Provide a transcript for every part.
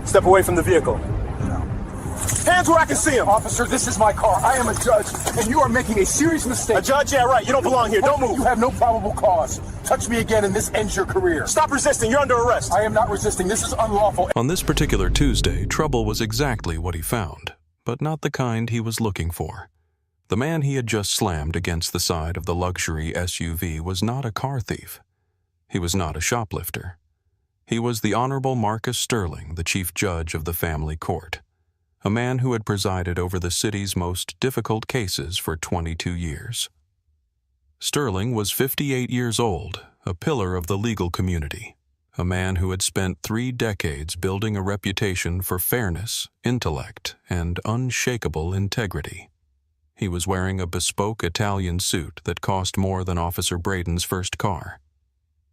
Step away from the vehicle. Hands where I can see him. Officer, this is my car. I am a judge, and you are making a serious mistake. A judge? Yeah, right. You don't belong here. Don't move. You have no probable cause. Touch me again, and this ends your career. Stop resisting. You're under arrest. I am not resisting. This is unlawful. On this particular Tuesday, trouble was exactly what he found, but not the kind he was looking for. The man he had just slammed against the side of the luxury SUV was not a car thief. He was not a shoplifter. He was the Honorable Marcus Sterling, the chief judge of the family court, a man who had presided over the city's most difficult cases for 22 years. Sterling was 58 years old, a pillar of the legal community, a man who had spent 3 decades building a reputation for fairness, intellect, and unshakable integrity. He was wearing a bespoke Italian suit that cost more than Officer Braden's first car.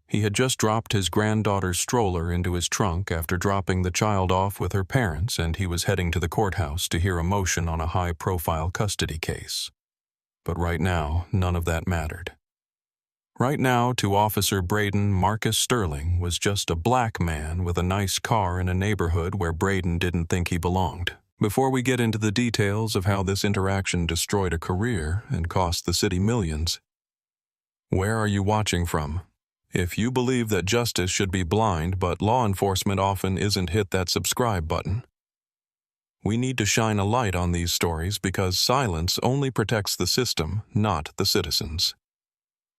He had just dropped his granddaughter's stroller into his trunk after dropping the child off with her parents, and he was heading to the courthouse to hear a motion on a high-profile custody case. But right now, none of that mattered. Right now, to Officer Braden, Marcus Sterling was just a black man with a nice car in a neighborhood where Braden didn't think he belonged. Before we get into the details of how this interaction destroyed a career and cost the city millions, where are you watching from? If you believe that justice should be blind but law enforcement often isn't, hit that subscribe button. We need to shine a light on these stories because silence only protects the system, not the citizens.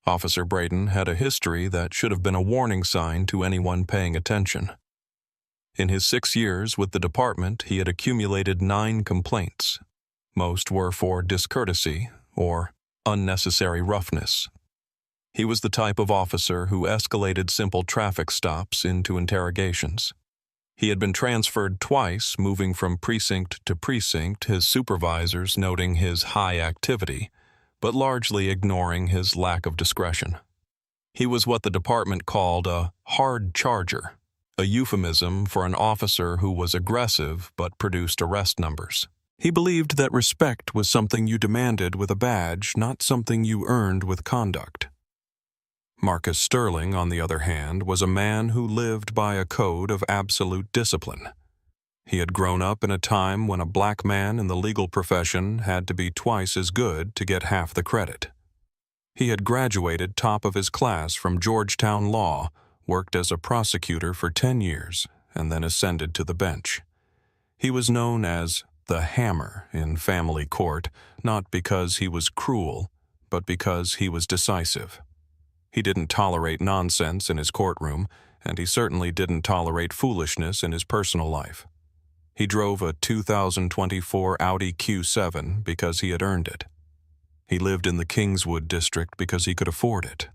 Officer Braden had a history that should have been a warning sign to anyone paying attention. In his 6 years with the department, he had accumulated 9 complaints. Most were for discourtesy or unnecessary roughness. He was the type of officer who escalated simple traffic stops into interrogations. He had been transferred twice, moving from precinct to precinct, his supervisors noting his high activity, but largely ignoring his lack of discretion. He was what the department called a hard charger, a euphemism for an officer who was aggressive but produced arrest numbers. He believed that respect was something you demanded with a badge, not something you earned with conduct. Marcus Sterling, on the other hand, was a man who lived by a code of absolute discipline. He had grown up in a time when a black man in the legal profession had to be twice as good to get half the credit. He had graduated top of his class from Georgetown Law, worked as a prosecutor for 10 years, and then ascended to the bench. He was known as the Hammer in family court, not because he was cruel, but because he was decisive. He didn't tolerate nonsense in his courtroom, and he certainly didn't tolerate foolishness in his personal life. He drove a 2024 Audi Q7 because he had earned it. He lived in the Kingswood district because he could afford it.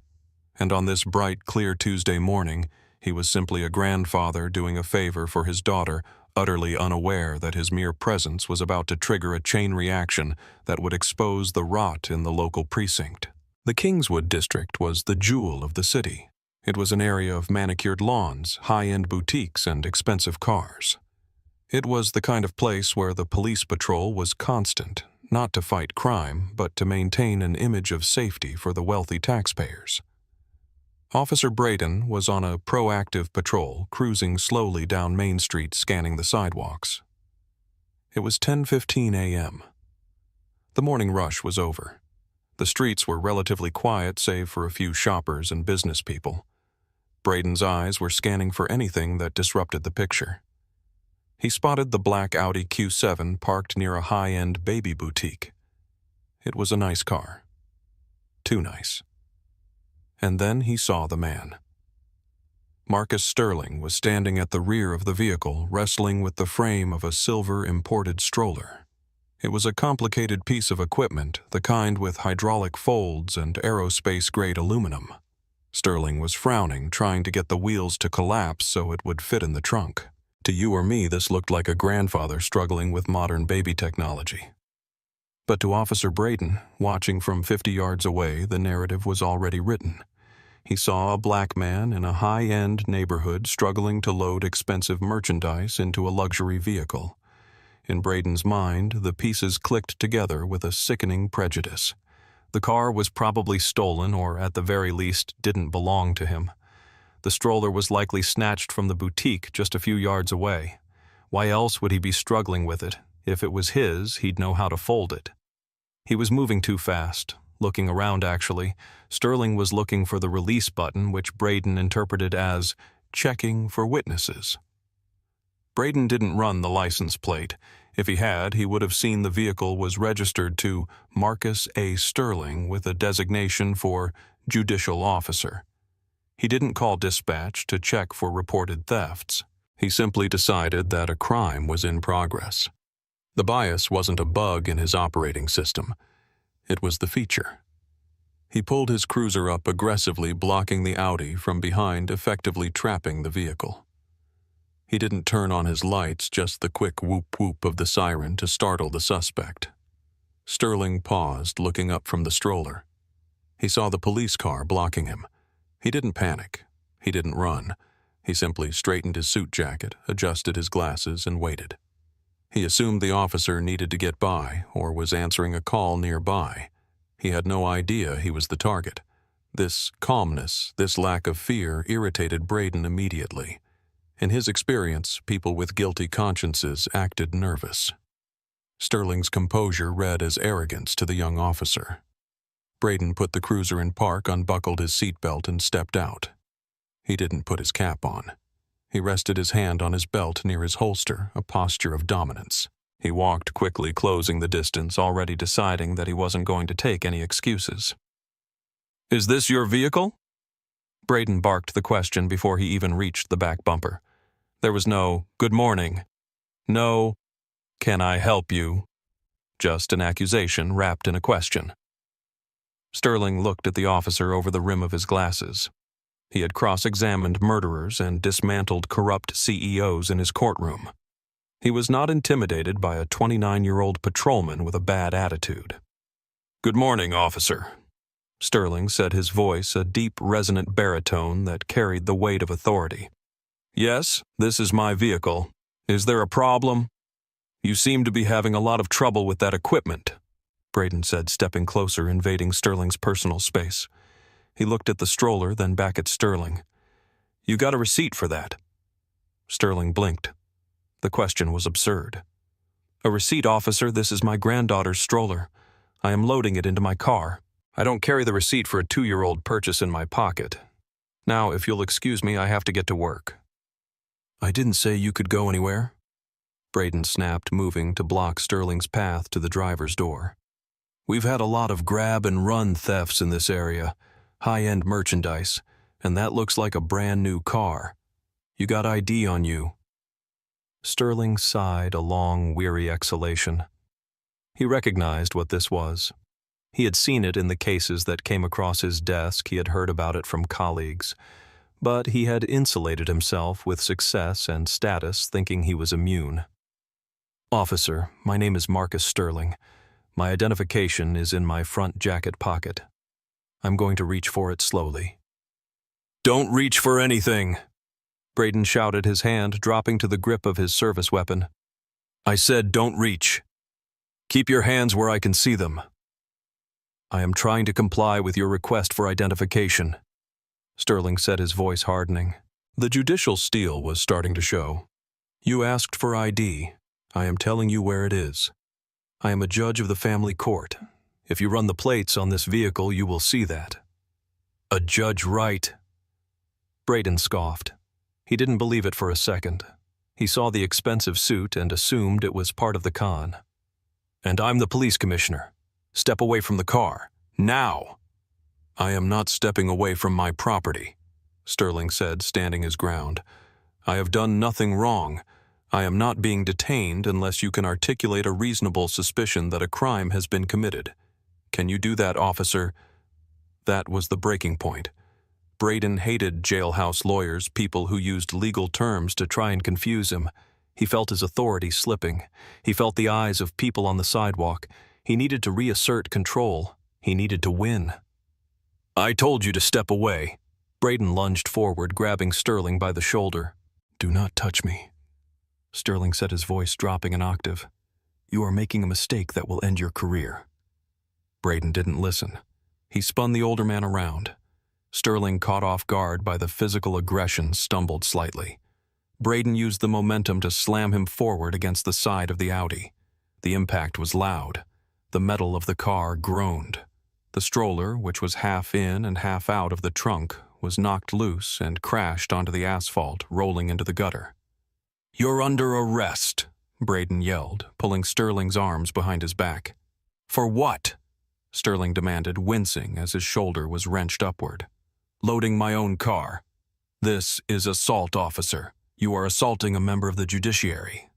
And on this bright, clear Tuesday morning, he was simply a grandfather doing a favor for his daughter, utterly unaware that his mere presence was about to trigger a chain reaction that would expose the rot in the local precinct. The Kingswood district was the jewel of the city. It was an area of manicured lawns, high-end boutiques, and expensive cars. It was the kind of place where the police patrol was constant, not to fight crime, but to maintain an image of safety for the wealthy taxpayers. Officer Braden was on a proactive patrol, cruising slowly down Main Street, scanning the sidewalks. It was 10:15 a.m. The morning rush was over. The streets were relatively quiet save for a few shoppers and business people. Braden's eyes were scanning for anything that disrupted the picture. He spotted the black Audi Q7 parked near a high-end baby boutique. It was a nice car. Too nice. And then he saw the man. Marcus Sterling was standing at the rear of the vehicle, wrestling with the frame of a silver imported stroller. It was a complicated piece of equipment, the kind with hydraulic folds and aerospace-grade aluminum. Sterling was frowning, trying to get the wheels to collapse so it would fit in the trunk. To you or me, this looked like a grandfather struggling with modern baby technology. But to Officer Braden, watching from 50 yards away, the narrative was already written. He saw a black man in a high-end neighborhood struggling to load expensive merchandise into a luxury vehicle. In Braden's mind, the pieces clicked together with a sickening prejudice. The car was probably stolen or, at the very least, didn't belong to him. The stroller was likely snatched from the boutique just a few yards away. Why else would he be struggling with it? If it was his, he'd know how to fold it. He was moving too fast. Looking around, actually. Sterling was looking for the release button, which Braden interpreted as checking for witnesses. Braden didn't run the license plate. If he had, he would have seen the vehicle was registered to Marcus A. Sterling with a designation for judicial officer. He didn't call dispatch to check for reported thefts. He simply decided that a crime was in progress. The bias wasn't a bug in his operating system. It was the feature. He pulled his cruiser up aggressively, blocking the Audi from behind, effectively trapping the vehicle. He didn't turn on his lights, just the quick whoop-whoop of the siren to startle the suspect. Sterling paused, looking up from the stroller. He saw the police car blocking him. He didn't panic. He didn't run. He simply straightened his suit jacket, adjusted his glasses, and waited. He assumed the officer needed to get by or was answering a call nearby. He had no idea he was the target. This calmness, this lack of fear irritated Braden immediately. In his experience, people with guilty consciences acted nervous. Sterling's composure read as arrogance to the young officer. Braden put the cruiser in park, unbuckled his seatbelt, and stepped out. He didn't put his cap on. He rested his hand on his belt near his holster, a posture of dominance. He walked quickly, closing the distance, already deciding that he wasn't going to take any excuses. "Is this your vehicle?" Braden barked the question before he even reached the back bumper. There was no "good morning," no "can I help you," just an accusation wrapped in a question. Sterling looked at the officer over the rim of his glasses. He had cross-examined murderers and dismantled corrupt CEOs in his courtroom. He was not intimidated by a 29-year-old patrolman with a bad attitude. "Good morning, officer," Sterling said, his voice a deep, resonant baritone that carried the weight of authority. "Yes, this is my vehicle. Is there a problem?" "You seem to be having a lot of trouble with that equipment," Braden said, stepping closer, invading Sterling's personal space. He looked at the stroller, then back at Sterling. "You got a receipt for that?" Sterling blinked. The question was absurd. "A receipt, officer. This is my granddaughter's stroller. I am loading it into my car. I don't carry the receipt for a 2-year-old purchase in my pocket. Now, if you'll excuse me, I have to get to work." "I didn't say you could go anywhere," Braden snapped, moving to block Sterling's path to the driver's door. "We've had a lot of grab-and-run thefts in this area, high-end merchandise, and that looks like a brand-new car. You got ID on you." Sterling sighed a long, weary exhalation. He recognized what this was. He had seen it in the cases that came across his desk. He had heard about it from colleagues. But he had insulated himself with success and status, thinking he was immune. "Officer, my name is Marcus Sterling. My identification is in my front jacket pocket. I'm going to reach for it slowly." "Don't reach for anything," Braden shouted, his hand dropping to the grip of his service weapon. "I said don't reach. Keep your hands where I can see them." "I am trying to comply with your request for identification," Sterling said, his voice hardening. The judicial steel was starting to show. "You asked for ID. I am telling you where it is. I am a judge of the family court. If you run the plates on this vehicle, you will see that." "A judge, right?" Braden scoffed. He didn't believe it for a second. He saw the expensive suit and assumed it was part of the con. "And I'm the police commissioner. Step away from the car. Now!" "I am not stepping away from my property," Sterling said, standing his ground. "I have done nothing wrong. I am not being detained unless you can articulate a reasonable suspicion that a crime has been committed. Can you do that, officer?" That was the breaking point. Braden hated jailhouse lawyers, people who used legal terms to try and confuse him. He felt his authority slipping. He felt the eyes of people on the sidewalk. He needed to reassert control. He needed to win. "I told you to step away." Braden lunged forward, grabbing Sterling by the shoulder. "Do not touch me," Sterling said, his voice dropping an octave. "You are making a mistake that will end your career." Braden didn't listen. He spun the older man around. Sterling, caught off guard by the physical aggression, stumbled slightly. Braden used the momentum to slam him forward against the side of the Audi. The impact was loud. The metal of the car groaned. The stroller, which was half in and half out of the trunk, was knocked loose and crashed onto the asphalt, rolling into the gutter. "You're under arrest," Braden yelled, pulling Sterling's arms behind his back. "For what?" Sterling demanded, wincing as his shoulder was wrenched upward. "Loading my own car. This is assault, officer. You are assaulting a member of the judiciary.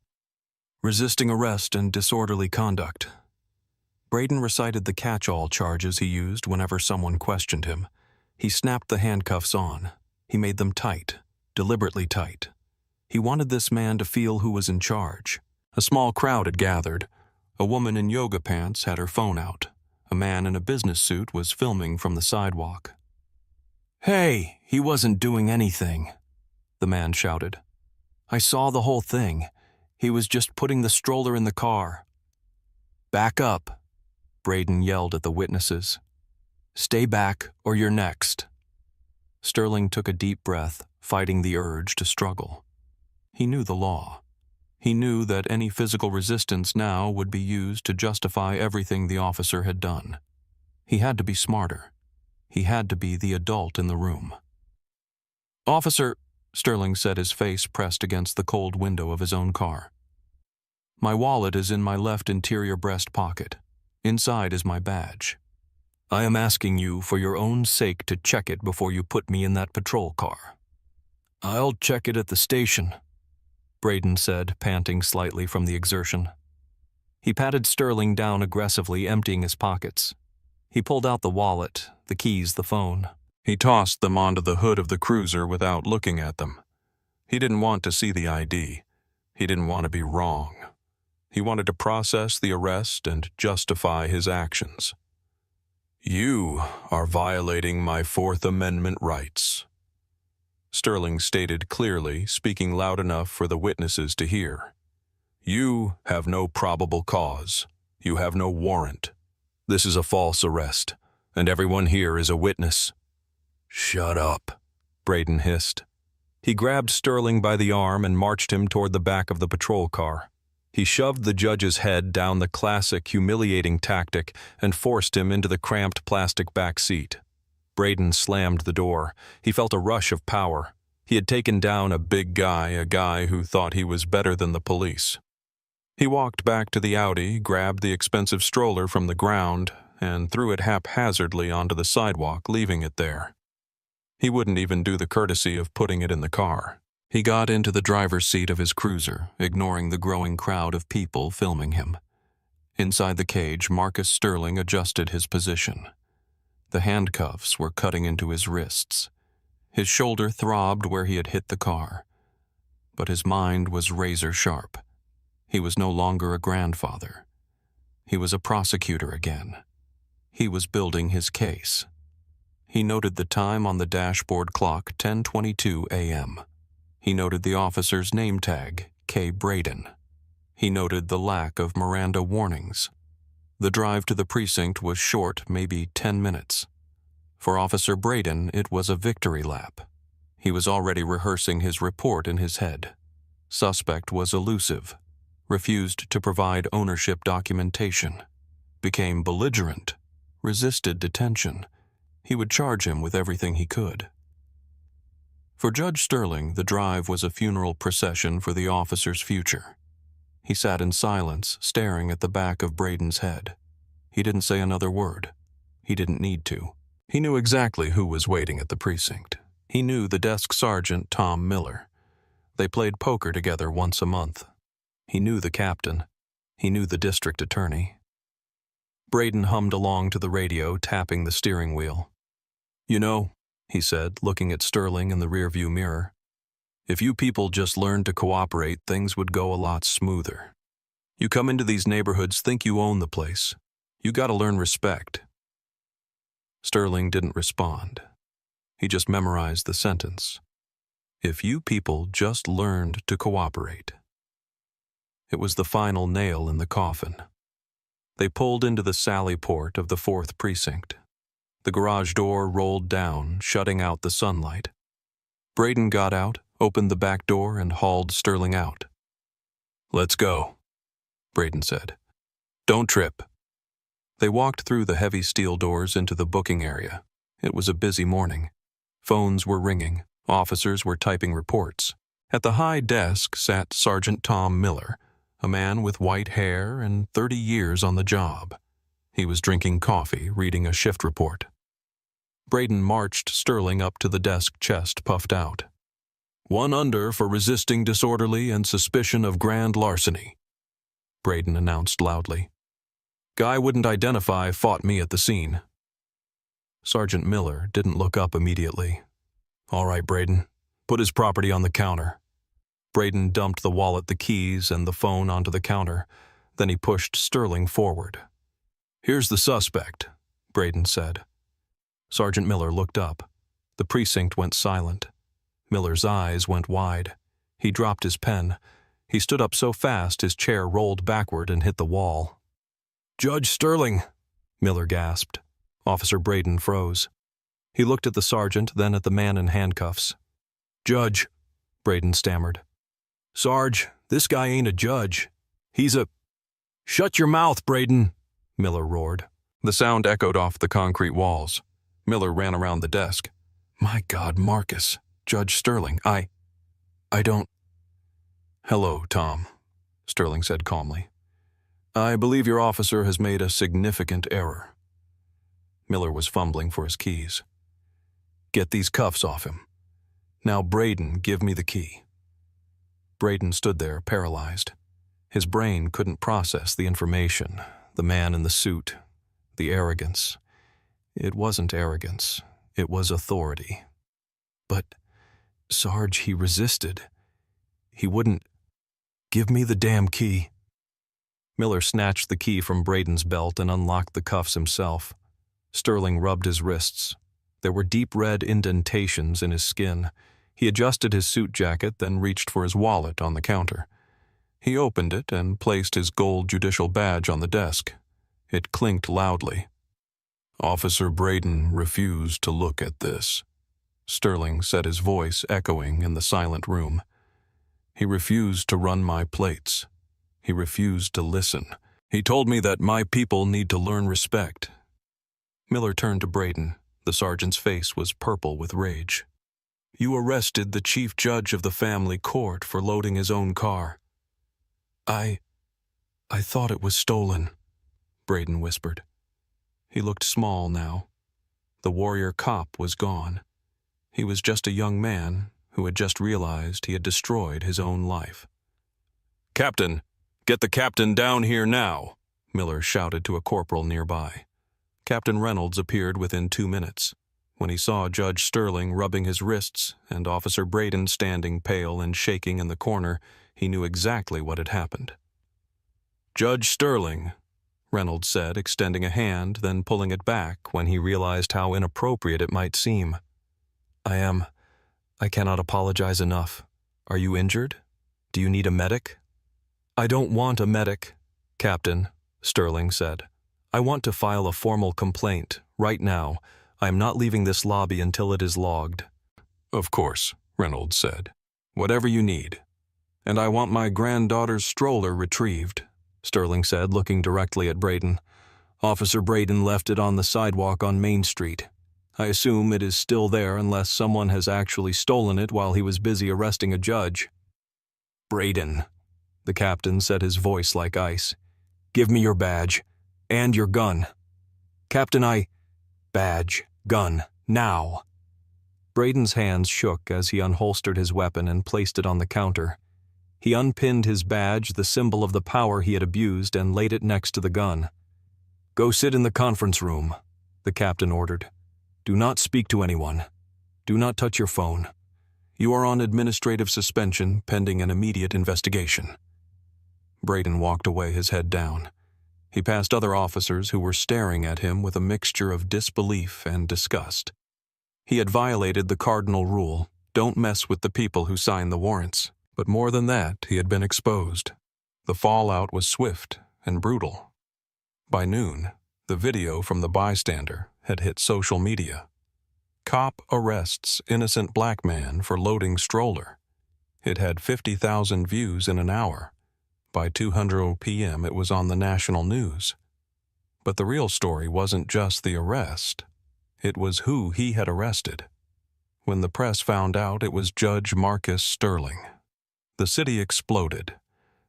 Resisting arrest and disorderly conduct." Braden recited the catch-all charges he used whenever someone questioned him. He snapped the handcuffs on. He made them tight, deliberately tight. He wanted this man to feel who was in charge. A small crowd had gathered. A woman in yoga pants had her phone out. A man in a business suit was filming from the sidewalk. "Hey, he wasn't doing anything," the man shouted. "I saw the whole thing. He was just putting the stroller in the car." "Back up," Braden yelled at the witnesses. "Stay back or you're next." Sterling took a deep breath, fighting the urge to struggle. He knew the law. He knew that any physical resistance now would be used to justify everything the officer had done. He had to be smarter. He had to be the adult in the room. "Officer," Sterling said, his face pressed against the cold window of his own car. "My wallet is in my left interior breast pocket. Inside is my badge. I am asking you for your own sake to check it before you put me in that patrol car." "I'll check it at the station," Braden said, panting slightly from the exertion. He patted Sterling down aggressively, emptying his pockets. He pulled out the wallet, the keys, the phone. He tossed them onto the hood of the cruiser without looking at them. He didn't want to see the ID. He didn't want to be wrong. He wanted to process the arrest and justify his actions. "You are violating my Fourth Amendment rights," Sterling stated clearly, speaking loud enough for the witnesses to hear. "You have no probable cause. You have no warrant. This is a false arrest, and everyone here is a witness." "Shut up," Braden hissed. He grabbed Sterling by the arm and marched him toward the back of the patrol car. He shoved the judge's head down the classic humiliating tactic and forced him into the cramped plastic back seat. Braden slammed the door. He felt a rush of power. He had taken down a big guy, a guy who thought he was better than the police. He walked back to the Audi, grabbed the expensive stroller from the ground, and threw it haphazardly onto the sidewalk, leaving it there. He wouldn't even do the courtesy of putting it in the car. He got into the driver's seat of his cruiser, ignoring the growing crowd of people filming him. Inside the cage, Marcus Sterling adjusted his position. The handcuffs were cutting into his wrists. His shoulder throbbed where he had hit the car. But his mind was razor sharp. He was no longer a grandfather. He was a prosecutor again. He was building his case. He noted the time on the dashboard clock, 10:22 a.m. He noted the officer's name tag, K. Braden. He noted the lack of Miranda warnings. The drive to the precinct was short, maybe 10 minutes. For Officer Braden, it was a victory lap. He was already rehearsing his report in his head. Suspect was elusive, refused to provide ownership documentation, became belligerent, resisted detention. He would charge him with everything he could. For Judge Sterling, the drive was a funeral procession for the officer's future. He sat in silence, staring at the back of Braden's head. He didn't say another word. He didn't need to. He knew exactly who was waiting at the precinct. He knew the desk sergeant, Tom Miller. They played poker together once a month. He knew the captain. He knew the district attorney. Braden hummed along to the radio, tapping the steering wheel. "You know," he said, looking at Sterling in the rearview mirror, "if you people just learned to cooperate, things would go a lot smoother. You come into these neighborhoods, think you own the place. You gotta learn respect." Sterling didn't respond. He just memorized the sentence. If you people just learned to cooperate. It was the final nail in the coffin. They pulled into the sally port of the 4th Precinct. The garage door rolled down, shutting out the sunlight. Braden got out, opened the back door, and hauled Sterling out. "Let's go," Braden said. "Don't trip." They walked through the heavy steel doors into the booking area. It was a busy morning. Phones were ringing. Officers were typing reports. At the high desk sat Sergeant Tom Miller, a man with white hair and 30 years on the job. He was drinking coffee, reading a shift report. Braden marched Sterling up to the desk, chest puffed out. "1 under for resisting disorderly and suspicion of grand larceny," Braden announced loudly. "Guy wouldn't identify, fought me at the scene." Sergeant Miller didn't look up immediately. "All right, Braden. Put his property on the counter." Braden dumped the wallet, the keys, and the phone onto the counter. Then he pushed Sterling forward. "Here's the suspect," Braden said. Sergeant Miller looked up. The precinct went silent. Miller's eyes went wide. He dropped his pen. He stood up so fast his chair rolled backward and hit the wall. "Judge Sterling," Miller gasped. Officer Braden froze. He looked at the sergeant, then at the man in handcuffs. "Judge," Braden stammered. "Sarge, this guy ain't a judge. He's a—" "Shut your mouth, Braden," Miller roared. The sound echoed off the concrete walls. Miller ran around the desk. "My God, Marcus, Judge Sterling, I don't—" "Hello, Tom," Sterling said calmly. "I believe your officer has made a significant error." Miller was fumbling for his keys. "Get these cuffs off him. Now, Braden, give me the key." Braden stood there, paralyzed. His brain couldn't process the information, the man in the suit, the arrogance. It wasn't arrogance. It was authority. "But, Sarge," he resisted. "He wouldn't—" "Give me the damn key." Miller snatched the key from Braden's belt and unlocked the cuffs himself. Sterling rubbed his wrists. There were deep red indentations in his skin. He adjusted his suit jacket, then reached for his wallet on the counter. He opened it and placed his gold judicial badge on the desk. It clinked loudly. "Officer Braden refused to look at this," Sterling said, his voice echoing in the silent room. "He refused to run my plates. He refused to listen. He told me that my people need to learn respect." Miller turned to Braden. The sergeant's face was purple with rage. "You arrested the chief judge of the family court for loading his own car." I thought it was stolen," Braden whispered. He looked small now. The warrior cop was gone. He was just a young man who had just realized he had destroyed his own life. "Captain, get the captain down here now," Miller shouted to a corporal nearby. Captain Reynolds appeared within 2 minutes. When he saw Judge Sterling rubbing his wrists and Officer Braden standing pale and shaking in the corner, he knew exactly what had happened. "Judge Sterling," Reynolds said, extending a hand, then pulling it back when he realized how inappropriate it might seem. I cannot apologize enough. Are you injured? Do you need a medic?" "I don't want a medic, Captain," Sterling said. "I want to file a formal complaint, right now. I am not leaving this lobby until it is logged." "Of course," Reynolds said. "Whatever you need. And I want my granddaughter's stroller retrieved," Sterling said, looking directly at Braden. "Officer Braden left it on the sidewalk on Main Street. I assume it is still there unless someone has actually stolen it while he was busy arresting a judge." "Braden," the captain said, his voice like ice. "Give me your badge. And your gun." "Captain, Badge, gun, now." Braden's hands shook as he unholstered his weapon and placed it on the counter. He unpinned his badge, the symbol of the power he had abused, and laid it next to the gun. "Go sit in the conference room," the captain ordered. "Do not speak to anyone. Do not touch your phone. You are on administrative suspension pending an immediate investigation." Braden walked away, his head down. He passed other officers who were staring at him with a mixture of disbelief and disgust. He had violated the cardinal rule, don't mess with the people who sign the warrants. But more than that, he had been exposed. The fallout was swift and brutal. By noon, the video from the bystander had hit social media. "Cop arrests innocent black man for loading stroller," It had 50,000 views in an hour. By 2:00 p.m. it was on the national news. But the real story wasn't just the arrest. It was who he had arrested. When the press found out, it was Judge Marcus Sterling. The city exploded.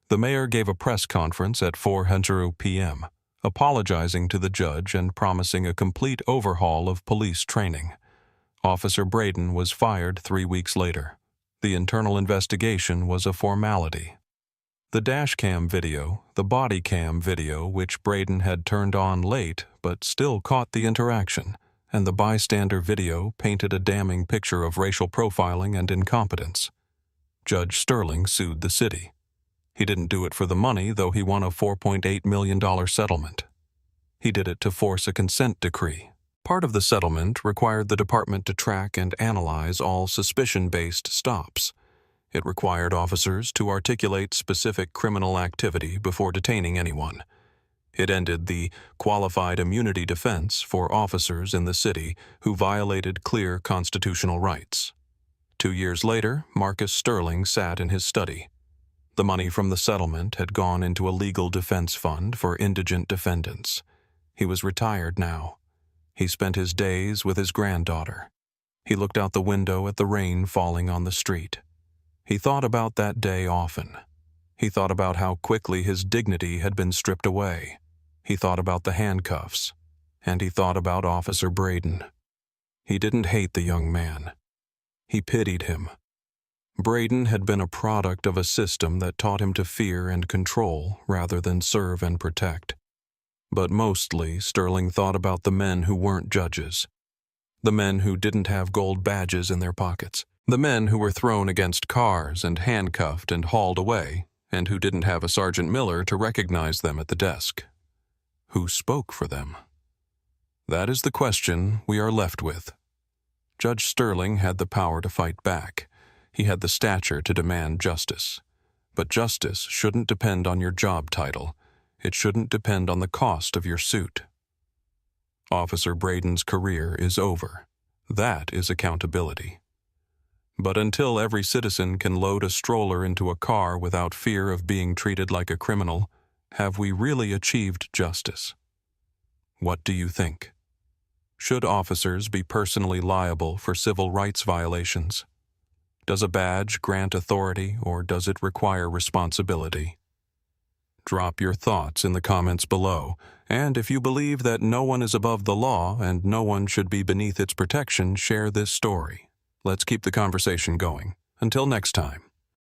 The mayor gave a press conference at 4:00 p.m., apologizing to the judge and promising a complete overhaul of police training. Officer Braden was fired 3 weeks later. The internal investigation was a formality. The dashcam video, the body cam video, which Braden had turned on late but still caught the interaction, and the bystander video painted a damning picture of racial profiling and incompetence. Judge Sterling sued the city. He didn't do it for the money, though he won a $4.8 million settlement. He did it to force a consent decree. Part of the settlement required the department to track and analyze all suspicion-based stops. It required officers to articulate specific criminal activity before detaining anyone. It ended the qualified immunity defense for officers in the city who violated clear constitutional rights. 2 years later, Marcus Sterling sat in his study. The money from the settlement had gone into a legal defense fund for indigent defendants. He was retired now. He spent his days with his granddaughter. He looked out the window at the rain falling on the street. He thought about that day often. He thought about how quickly his dignity had been stripped away. He thought about the handcuffs. And he thought about Officer Braden. He didn't hate the young man. He pitied him. Braden had been a product of a system that taught him to fear and control rather than serve and protect. But mostly, Sterling thought about the men who weren't judges. The men who didn't have gold badges in their pockets. The men who were thrown against cars and handcuffed and hauled away, and who didn't have a Sergeant Miller to recognize them at the desk. Who spoke for them? That is the question we are left with. Judge Sterling had the power to fight back. He had the stature to demand justice. But justice shouldn't depend on your job title. It shouldn't depend on the cost of your suit. Officer Braden's career is over. That is accountability. But until every citizen can load a stroller into a car without fear of being treated like a criminal, have we really achieved justice? What do you think? Should officers be personally liable for civil rights violations? Does a badge grant authority, or does it require responsibility? Drop your thoughts in the comments below, and if you believe that no one is above the law and no one should be beneath its protection, share this story. Let's keep the conversation going. Until next time.